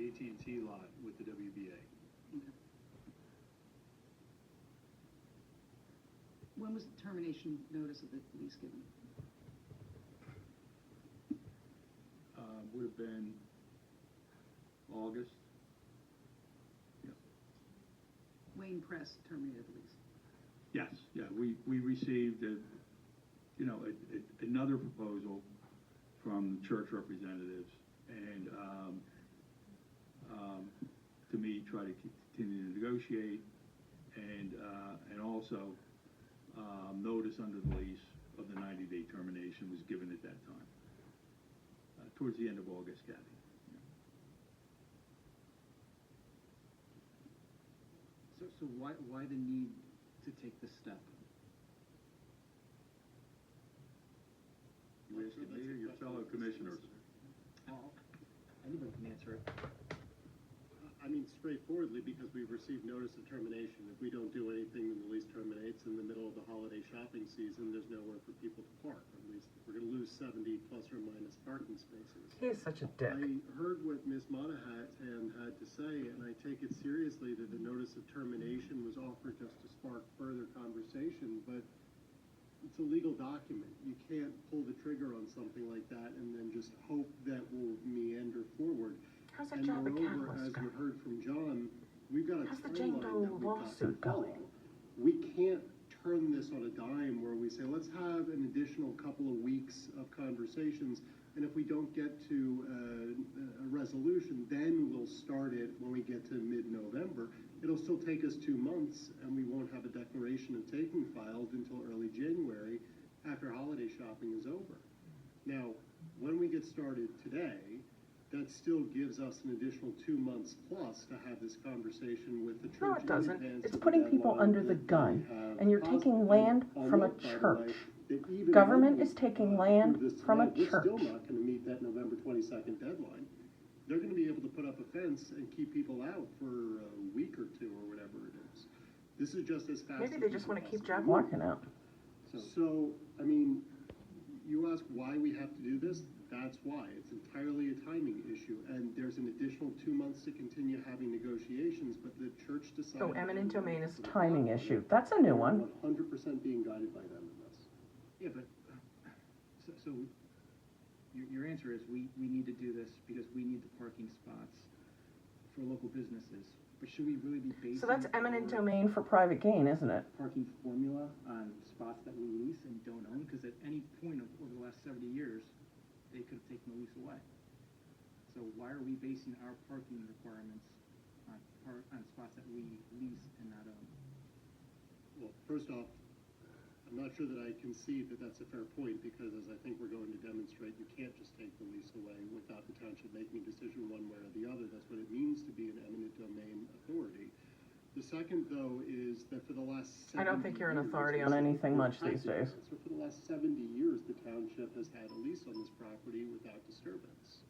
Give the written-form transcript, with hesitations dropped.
AT&T lot with the WBA. Okay. When was the termination notice of the lease given? Would have been August. Yeah. Wayne Press terminated the lease. Yes, yeah, we received another proposal from the church representatives, and to me, try to continue to negotiate, and also notice under the lease of the 90-day termination was given at that time, towards the end of August, Kathy. So why the need to take this step? You asked me or your fellow commissioners? Well, anybody can answer it. I mean, straightforwardly, because we've received notice of termination. If we don't do anything, then the lease terminates in the middle of the holiday shopping season. There's nowhere for people to park. At least we're going to lose 70 plus or minus parking spaces. He is such a dick. I heard what Ms. Monahan had to say, and I take it seriously that the notice of termination was offered just to spark further conversation, but it's a legal document. You can't pull the trigger on something like that and then just hope that will meander forward. How's that And job a moreover, catalyst as you going? heard from John, we've got a How's the Jane timeline that Doe we've got to lawsuit follow. going? We can't turn this on a dime where we say, let's have an additional couple of weeks of conversations, and if we don't get to a resolution, then we'll start it when we get to mid-November. It'll still take us 2 months, and we won't have a declaration of taking filed until early January after holiday shopping is over. Now, when we get started today, that still gives us an additional 2 months plus to have this conversation with the church. No, it in doesn't. advance It's of the putting people deadline under the that gun, we have and you're taking possible. land I'll from a note, by the church. way, that even Government when is we, taking approve land this from a tonight, church. We're still not going to meet that November 22nd deadline. They're going to be able to put up a fence and keep people out for a week or two or whatever it is. This is just as fast. Maybe as they we just can want to keep possibly Jack move. Larkin out. So, I mean, you ask why we have to do this, that's why. It's entirely a timing issue, and there's an additional 2 months to continue having negotiations, but the church decided. Oh, eminent domain is for the timing property. issue. That's a new one. 100% being guided by them in this. Yeah, but, so your answer is we need to do this because we need the parking spots for local businesses. But should we really be basing? So that's eminent our domain for private gain, isn't it? parking formula on spots that we lease and don't own? Because at any point over the last 70 years, they could have taken the lease away. So why are we basing our parking requirements on spots that we lease and not own? Well, first off, I'm not sure that I concede that that's a fair point, because as I think we're going to demonstrate, you can't just take the lease away without the township making a decision one way or the other. That's what it means to be an eminent domain authority. The second, though, is that for the last 70 I don't think you're an years, authority on anything much these days. So for the last 70 years, the township has had a lease on this property without disturbance.